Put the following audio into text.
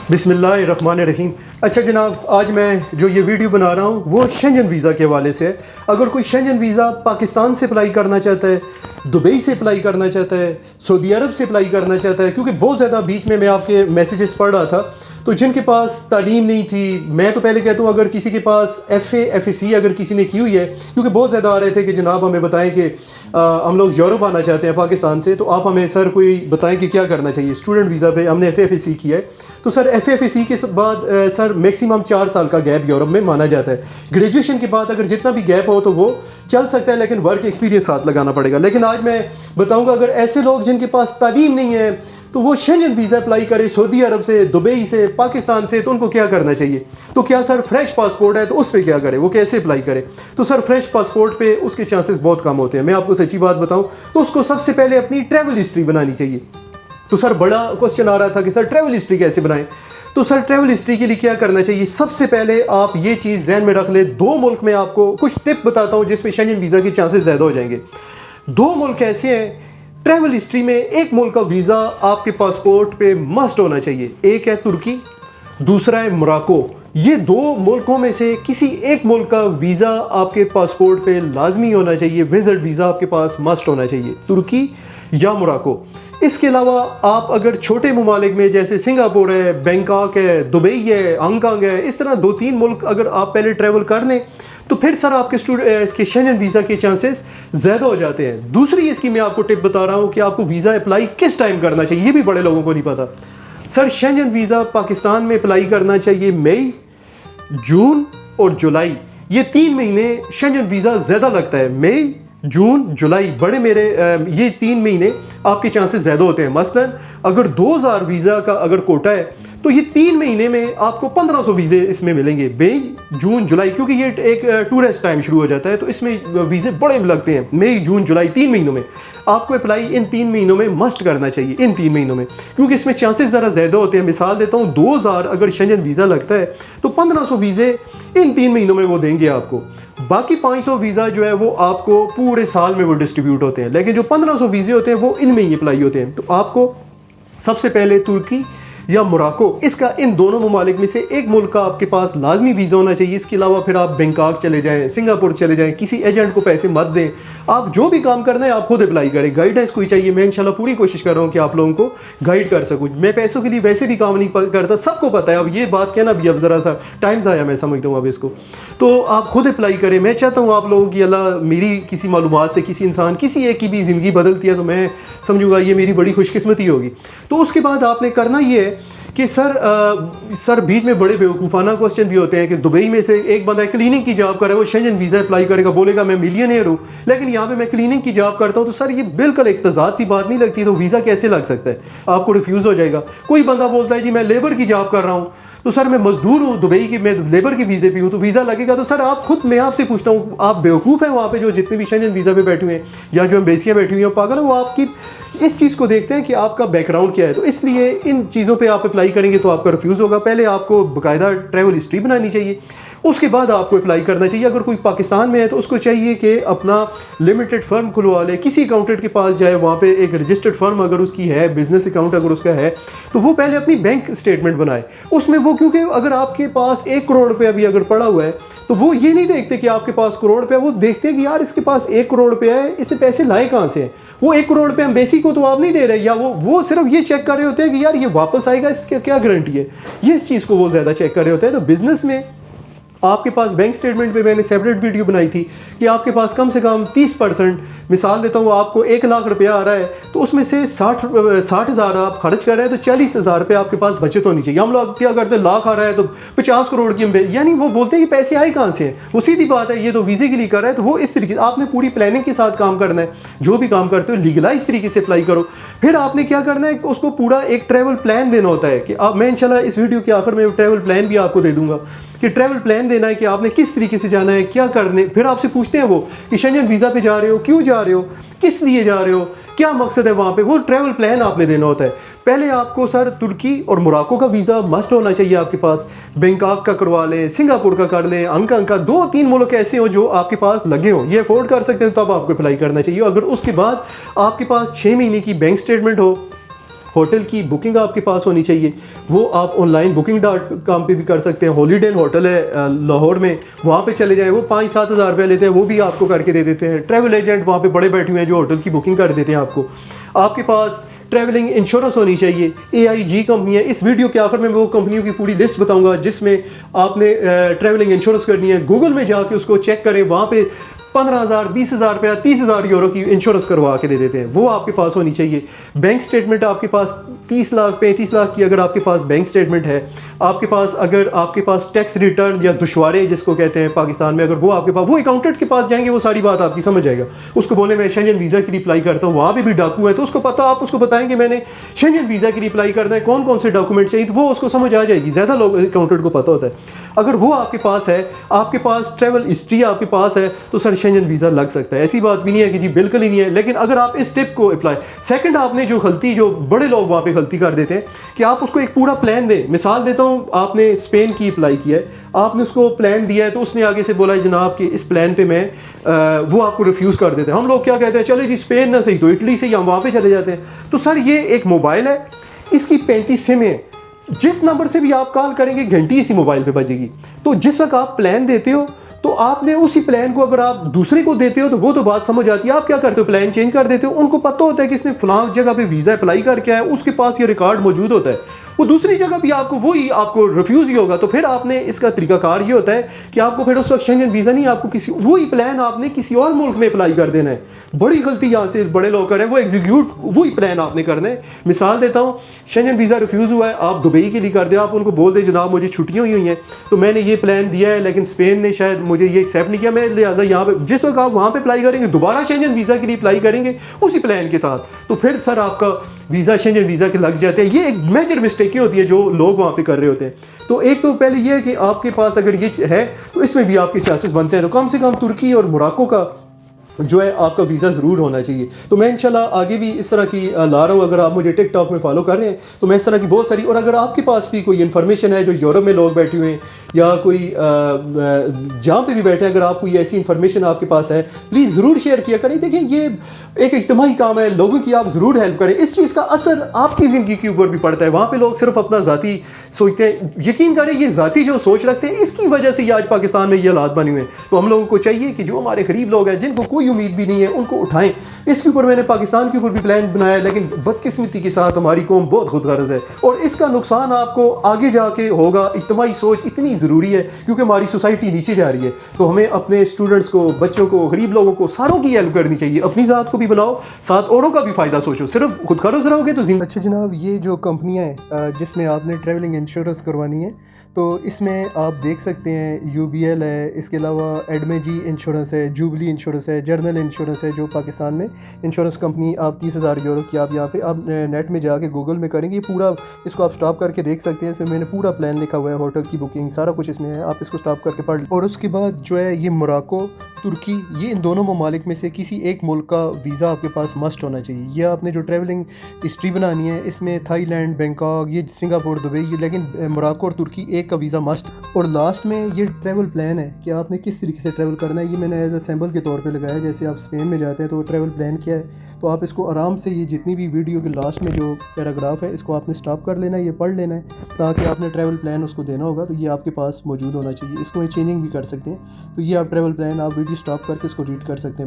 बिस्मिल्लाहिर्रहमानिर्रहीम। अच्छा जनाब, आज मैं जो ये वीडियो बना रहा हूँ वो शेंजन वीज़ा के हवाले से है। अगर कोई शेंजन वीज़ा पाकिस्तान से अप्लाई करना चाहता है, दुबई से अप्लाई करना चाहता है, सऊदी अरब से अप्लाई करना चाहता है, क्योंकि बहुत ज़्यादा बीच में मैं आपके मैसेजेस पढ़ रहा था, तो जिनके पास तालीम नहीं थी, मैं तो पहले कहता हूँ अगर किसी के पास FA अगर किसी ने की हुई है, क्योंकि बहुत ज़्यादा आ रहे थे कि जनाब हमें बताएं कि हम लोग यूरोप आना चाहते हैं पाकिस्तान से, तो आप हमें सर कोई बताएं कि क्या करना चाहिए। स्टूडेंट वीज़ा पे हमने FA किया है, तो सर FA के बाद सर मैक्सिमम 4 साल का गैप यूरोप में माना जाता है। ग्रेजुएशन के बाद अगर जितना भी गैप हो तो वो चल सकता है, लेकिन वर्क एक्सपीरियंस साथ लगाना पड़ेगा। लेकिन आज मैं बताऊंगा अगर ऐसे लोग जिनके पास तालीम नहीं है तो वो शेंजन वीज़ा अप्लाई करे सऊदी अरब से, दुबई से, पाकिस्तान से, तो उनको क्या करना चाहिए। तो क्या सर फ्रेश पासपोर्ट है तो उस पर क्या करे, वो कैसे अप्लाई करे। तो सर फ्रेश पासपोर्ट पे उसके चांसेस बहुत कम होते हैं। मैं आपको सच्ची बात बताऊं तो उसको सबसे पहले अपनी ट्रैवल हिस्ट्री बनानी चाहिए। तो सर बड़ा क्वेश्चन आ रहा था कि सर ट्रैवल हिस्ट्री कैसे बनाएं। तो सर ट्रैवल हिस्ट्री के लिए क्या करना चाहिए, सबसे पहले आप ये चीज़ जहन में रख ले। 2 मुल्क में आपको कुछ टिप बताता हूँ जिसमें शेंजन वीज़ा के चांसेस ज़्यादा हो जाएंगे। 2 मुल्क ऐसे हैं ट्रैवल हिस्ट्री में, एक मुल्क का वीज़ा आपके पासपोर्ट पे मस्ट होना चाहिए। एक है तुर्की, दूसरा है मोरक्को। ये 2 मुल्कों में से किसी एक मुल्क का वीज़ा आपके पासपोर्ट पे लाजमी होना चाहिए। विजिट वीज़ा आपके पास मस्ट होना चाहिए, तुर्की या मोरक्को। इसके अलावा आप अगर छोटे ममालिक में जैसे सिंगापुर है, बैंकॉक है, दुबई है, हांगकांग है, इस तरह 2-3 मुल्क अगर आप पहले ट्रैवल कर लें तो फिर सर आपके इसके शेंजन वीज़ा के चांसेस ज़्यादा हो जाते हैं। दूसरी इसकी मैं आपको टिप बता रहा हूँ कि आपको वीज़ा अप्लाई किस टाइम करना चाहिए, ये भी बड़े लोगों को नहीं पता। सर शेंजन वीज़ा पाकिस्तान में अप्लाई करना चाहिए मई, जून और जुलाई। ये 3 महीने शेंजन वीज़ा ज़्यादा लगता है। मई, जून, जुलाई बड़े मेरे ये 3 महीने आपके चांसेस ज़्यादा होते हैं। मसलन अगर 2000 वीज़ा का अगर कोटा है तो ये 3 महीने में आपको 1500 वीज़े इसमें मिलेंगे, मई, जून, जुलाई, क्योंकि ये एक टूरिस्ट टाइम शुरू हो जाता है तो इसमें वीज़े बड़े लगते हैं। मई, जून, जुलाई 3 महीनों में आपको अप्लाई इन 3 महीनों में मस्ट करना चाहिए, इन 3 महीनों में, क्योंकि इसमें चांसेस ज़रा ज़्यादा होते हैं। मिसाल देता हूँ, 2000 अगर शेंजन वीज़ा लगता है तो 1500 वीज़े इन 3 महीनों में वो देंगे आपको। बाकी 500 वीज़ा जो है वो आपको पूरे साल में वो डिस्ट्रीब्यूट होते हैं, लेकिन जो 1500 वीज़े होते हैं वो इनमें ही अप्लाई होते हैं। तो आपको सबसे पहले तुर्की या मोरक्को, इसका इन दोनों ममालिक में से एक मुल्क का आपके पास लाजमी वीज़ा होना चाहिए। इसके अलावा फिर आप बैंकॉक चले जाएं, सिंगापुर चले जाएं, किसी एजेंट को पैसे मत दें। आप जो भी काम करना है आप खुद अप्लाई करें। गाइडेंस कोई चाहिए, मैं इंशाल्लाह पूरी कोशिश कर रहा हूँ कि आप लोगों को गाइड कर सकूँ। मैं पैसों के लिए वैसे भी काम नहीं करता, सबको पता है। अब ये बात कहना भी अब ज़रा सा टाइम आया, मैं समझता हूँ अब इसको। तो आप खुद अप्लाई करें। मैं चाहता हूँ आप लोगों की अल्लाह मेरी किसी मालूमात से किसी इंसान, किसी एक की भी ज़िंदगी बदलती है तो मैं समझूंगा ये मेरी बड़ी खुशकिस्मती होगी। तो उसके बाद आपने करना ये है कि सर बीच में बड़े बेवकूफ़ाना क्वेश्चन भी होते हैं कि दुबई में से एक बंदा क्लीनिंग की जॉब कर रहा है, वो शेंजन वीज़ा अप्लाई करेगा, बोलेगा मैं मिलियनेयर हूँ, लेकिन यहाँ पे मैं क्लीनिंग की जॉब करता हूँ। तो सर ये बिल्कुल एक तजाद सी बात नहीं लगती। तो वीज़ा कैसे लग सकता है, आपको रिफ्यूज़ हो जाएगा। कोई बंदा बोलता है जी मैं लेबर की जॉब कर रहा हूँ, तो सर मैं मजदूर हूँ दुबई की, मैं लेबर के वीज़े पे हूँ, तो वीज़ा लगेगा। तो सर आप खुद, मैं आपसे पूछता हूँ, आप बेवकूफ़ हैं वहाँ पे जो जितने भी शेंजन वीज़ा पे बैठे हुए हैं या जो एम्बेसियाँ बैठी हुई हैं पागल हैं, वो आपकी इस चीज़ को देखते हैं कि आपका बैकग्राउंड क्या है। तो इसलिए इन चीज़ों पे आप अप्लाई करेंगे तो आपका रिफ्यूज़ होगा। पहले आपको बाकायदा ट्रैवल हिस्ट्री बनानी चाहिए, उसके बाद आपको अप्लाई करना चाहिए। अगर कोई पाकिस्तान में है तो उसको चाहिए कि अपना लिमिटेड फर्म खुलवा ले, किसी अकाउंटेंट के पास जाए, वहाँ पे एक रजिस्टर्ड फर्म अगर उसकी है, बिजनेस अकाउंट अगर उसका है, तो वो पहले अपनी बैंक स्टेटमेंट बनाए उसमें वो, क्योंकि अगर आपके पास 1 करोड़ रुपया भी अगर पड़ा हुआ है तो वो ये नहीं देखते कि आपके पास करोड़ रुपया, वो देखते हैं कि यार इसके पास 1 करोड़ रुपया है, इससे पैसे लाए कहाँ से हैं। वो 1 करोड़ रुपया एम्बेसी को तो आप नहीं दे रहे, या वो सिर्फ ये चेक कर रहे होते हैं कि यार ये वापस आएगा, इसकी क्या गारंटी है। ये इस चीज़ को वो ज़्यादा चेक कर रहे होते हैं। तो बिजनेस में आपके पास बैंक स्टेटमेंट पे मैंने सेपरेट वीडियो बनाई थी कि आपके पास कम से कम 30%, मिसाल देता हूँ, आपको 1 लाख रुपया आ रहा है तो उसमें से 60,000 आप खर्च कर रहे हैं तो 40,000 रुपये आपके पास बचत होनी चाहिए। हम लोग क्या करते हैं, लाख आ रहा है तो 50 करोड़ की, यानी वो बोलते हैं कि पैसे आए कहाँ से हैं। वो सीधी बात है, ये तो वीज़े के लिए कर रहा है। तो वो इस तरीके से आपने पूरी प्लानिंग के साथ काम करना है। जो भी काम करते हो लीगलाइज तरीके से अप्लाई करो। फिर आपने क्या करना है, उसको पूरा एक ट्रैवल प्लान देना होता है कि मैं इंशाल्लाह इस वीडियो के आखिर में ट्रैवल प्लान भी आपको दे दूंगा कि ट्रैवल प्लान देना है कि आपने किस तरीके से जाना है, क्या करने। फिर आपसे पूछते हैं वो कि शेंजन वीज़ा पे जा रहे हो, क्यों जा रहे हो, किस लिए जा रहे हो, क्या मकसद है वहाँ पे, वो ट्रैवल प्लान आपने देना होता है। पहले आपको सर तुर्की और मोरक्को का वीज़ा मस्ट होना चाहिए आपके पास। बैंकॉक का करवा लें, सिंगापुर का कर लें, हांगकांग का, 2-3 मुल्क ऐसे हो जो आपके पास लगे हो, ये अफोर्ड कर सकते हैं, तब आपको अप्लाई करना चाहिए। अगर उसके बाद आपके पास 6 महीने की बैंक स्टेटमेंट हो, होटल की बुकिंग आपके पास होनी चाहिए, वो आप ऑनलाइन booking.com पे भी कर सकते हैं। हॉलीडे इन होटल है लाहौर में, वहाँ पे चले जाएँ, वो 5-7 हज़ार रुपये लेते हैं, वो भी आपको करके दे देते हैं। ट्रैवल एजेंट वहाँ पे बड़े बैठे हुए हैं जो होटल की बुकिंग कर देते हैं आपको। आपके पास ट्रैवलिंग इंश्योरेंस होनी चाहिए। AIG कंपनी है, इस वीडियो के आखिर में मैं वो कंपनियों की पूरी लिस्ट बताऊंगा जिसमें आपने ट्रैवलिंग इंश्योरेंस करनी है। गूगल में जाके उसको चेक करें, वहाँ पे 15,000, 20,000 रुपया, 30,000 यूरो की इंश्योरेंस करवा के दे देते हैं, वो आपके पास होनी चाहिए। बैंक स्टेटमेंट आपके पास 30 लाख 35 लाख की अगर आपके पास बैंक स्टेटमेंट है, आपके पास अगर आपके पास टैक्स रिटर्न या दुशवारे जिसको कहते हैं पाकिस्तान में, अगर वो आपके पास, वो अकाउंटेंट के पास जाएंगे, वो सारी बात आपकी समझ जाएगा। उसको बोले मैं शेंजन वीज़ा के लिए अप्लाई करता हूँ, वहाँ पे भी डाकू है तो उसको पता, आप उसको बताएंगे मैंने शेंजन वीज़ा के लिए अप्लाई करना है, कौन कौन से डॉक्यूमेंट चाहिए, तो वो उसको समझ आ जाएगी। ज़्यादा लोग अकाउंटेंट को पता होता है। अगर वो आपके पास है, आपके पास ट्रैवल हिस्ट्री आपके पास है, तो सर शेंजन वीज़ा लग सकता है। ऐसी बात भी नहीं है कि जी बिल्कुल ही नहीं है, लेकिन अगर आप इस टिप को अप्लाई, सेकंड आपने जो गलती, जो बड़े लोग वहाँ पे गलती कर देते हैं कि आप उसको एक पूरा प्लान दें। मिसाल देता हूँ, आपने स्पेन की अप्लाई किया है, आपने उसको प्लान दिया है, तो उसने आगे से बोला जनाब कि इस प्लान पे मैं वो आपको रिफ्यूज़ कर देते हैं। हम लोग क्या कहते हैं, चलो जी स्पेन ना सही तो इटली से, या वहाँ पे चले जाते हैं। तो सर ये एक मोबाइल है, इसकी 35 सिम है, जिस नंबर से भी आप कॉल करेंगे घंटी इसी मोबाइल पे बजेगी। तो जिस वक्त आप प्लान देते हो, तो आपने उसी प्लान को अगर आप दूसरे को देते हो तो वो तो बात समझ आती है। आप क्या करते हो, प्लान चेंज कर देते हो। उनको पता होता है कि इसने फलां जगह पे वीज़ा अप्लाई करके आया, उसके पास ये रिकॉर्ड मौजूद होता है, वो दूसरी जगह भी आपको वही आपको रिफ्यूज़ ही होगा। तो फिर आपने इसका तरीकाकार ये होता है कि आपको फिर उस वक्त शेंजन वीज़ा नहीं, आपको किसी वही प्लान आपने किसी और मुल्क में अप्लाई कर देना है। बड़ी गलती यहाँ से बड़े लोग करें, वो एग्जीक्यूट वही प्लान आपने करना है। मिसाल देता हूँ, शेंजन वीज़ा रिफ्यूज़ हुआ है, आप दुबई के लिए कर दे, आप उनको बोल दे जनाब मुझे छुट्टियाँ हुई हैं, तो मैंने ये प्लान दिया है लेकिन स्पेन ने शायद मुझे ये एक्सेप्ट नहीं किया, मैं लिहाजा यहाँ पे, जिस वक्त आप वहाँ पे अप्लाई करेंगे दोबारा शेंजन वीज़ा के लिए अप्लाई करेंगे उसी प्लान के साथ, तो फिर सर आपका वीज़ा शेंजन वीज़ा के लग जाते हैं। ये एक मेजर मिस्टेक होती है जो लोग वहाँ पे कर रहे होते हैं। तो एक तो पहले ये है कि आपके पास अगर ये है तो इसमें भी आपके चांसेस बनते हैं, तो कम से कम तुर्की और मोरक्को का जो है आपका वीज़ा ज़रूर होना चाहिए। तो मैं इंशाल्लाह आगे भी इस तरह की ला रहा हूँ। अगर आप मुझे टिकटॉक में फॉलो कर रहे हैं तो मैं इस तरह की बहुत सारी, और अगर आपके पास भी कोई इन्फॉर्मेशन है जो यूरोप में लोग बैठे हुए हैं या कोई जहाँ पे भी बैठे हैं, अगर आप कोई ऐसी इन्फॉर्मेशन आपके पास है प्लीज़ ज़रूर शेयर किया करें। देखिए ये एक इज्तिमाई काम है, लोगों की आप ज़रूर हेल्प करें। इस चीज़ का असर आपकी ज़िंदगी के ऊपर भी पड़ता है। वहाँ पे लोग सिर्फ अपना ज़ाती सोचते हैं, यकीन करें ये ज़ाती जो सोच रखते हैं इसकी वजह से ये आज पाकिस्तान में ये हालात बने हुए हैं। तो हम लोगों को चाहिए कि जो हमारे गरीब लोग हैं जिनको कोई उम्मीद भी नहीं है उनको उठाएं। इसके ऊपर मैंने पाकिस्तान के ऊपर भी प्लान बनाया, लेकिन बदकिस्मती के साथ हमारी कौम बहुत खुदगर्ज है और इसका नुकसान आपको आगे जाके होगा। इज्तिमाई सोच इतनी ज़रूरी है क्योंकि हमारी सोसाइटी नीचे जा रही है। तो हमें अपने स्टूडेंट्स को, बच्चों को, गरीब लोगों को, सारों की हेल्प करनी चाहिए। अपनी ज़ात को भी बनाओ, साथ औरों का भी फ़ायदा सोचो। सिर्फ खुद गर्ज रहोगे तो अच्छा जनाब, ये जो कंपनियाँ हैं जिसमें आपने ट्रैवलिंग इंश्योरेंस करवानी है, तो इसमें आप देख सकते हैं UBL है, इसके अलावा एडमेजी इंश्योरेंस है, जुबली इंश्योरेंस है, जर्नल इंश्योरेंस है। जो पाकिस्तान में इंश्योरेंस कंपनी आप 30,000 यूरो की आप यहाँ पे आप नेट में जाके गूगल में करेंगे, पूरा इसको आप स्टॉप करके देख सकते हैं। इसमें मैंने पूरा प्लान लिखा हुआ है, होटल की बुकिंग सारा कुछ इसमें है, आप इसको स्टॉप करके पढ़ लें। और उसके बाद जो है ये मोरक्को, तुर्की, ये इन दोनों ममालिक में से किसी एक मुल्क का वीज़ा आपके पास मस्ट होना चाहिए। ये आपने जो ट्रैवलिंग हिस्ट्री बनानी है इसमें थाईलैंड, बैंकॉक, ये सिंगापुर, दुबई, ये, लेकिन मोरक्को और तुर्की एक का वीज़ा मस्ट। और लास्ट में ये ट्रैवल प्लान है कि आपने किस तरीके से ट्रैवल करना है, ये मैंने एज अ सैम्पल के तौर पे लगाया। जैसे आप स्पेन में जाते हैं तो ट्रैवल प्लान क्या है, तो आप इसको आराम से, ये जितनी भी वीडियो के लास्ट में जो पैराग्राफ है इसको आपने स्टॉप कर लेना है, ये पढ़ लेना है, ताकि आपने ट्रैवल प्लान उसको देना होगा तो ये आपके पास मौजूद होना चाहिए। इसको चेंजिंग भी कर सकते हैं। तो ये आप ट्रैवल प्लान आप वीडियो स्टॉप करके इसको रीड कर सकते हैं।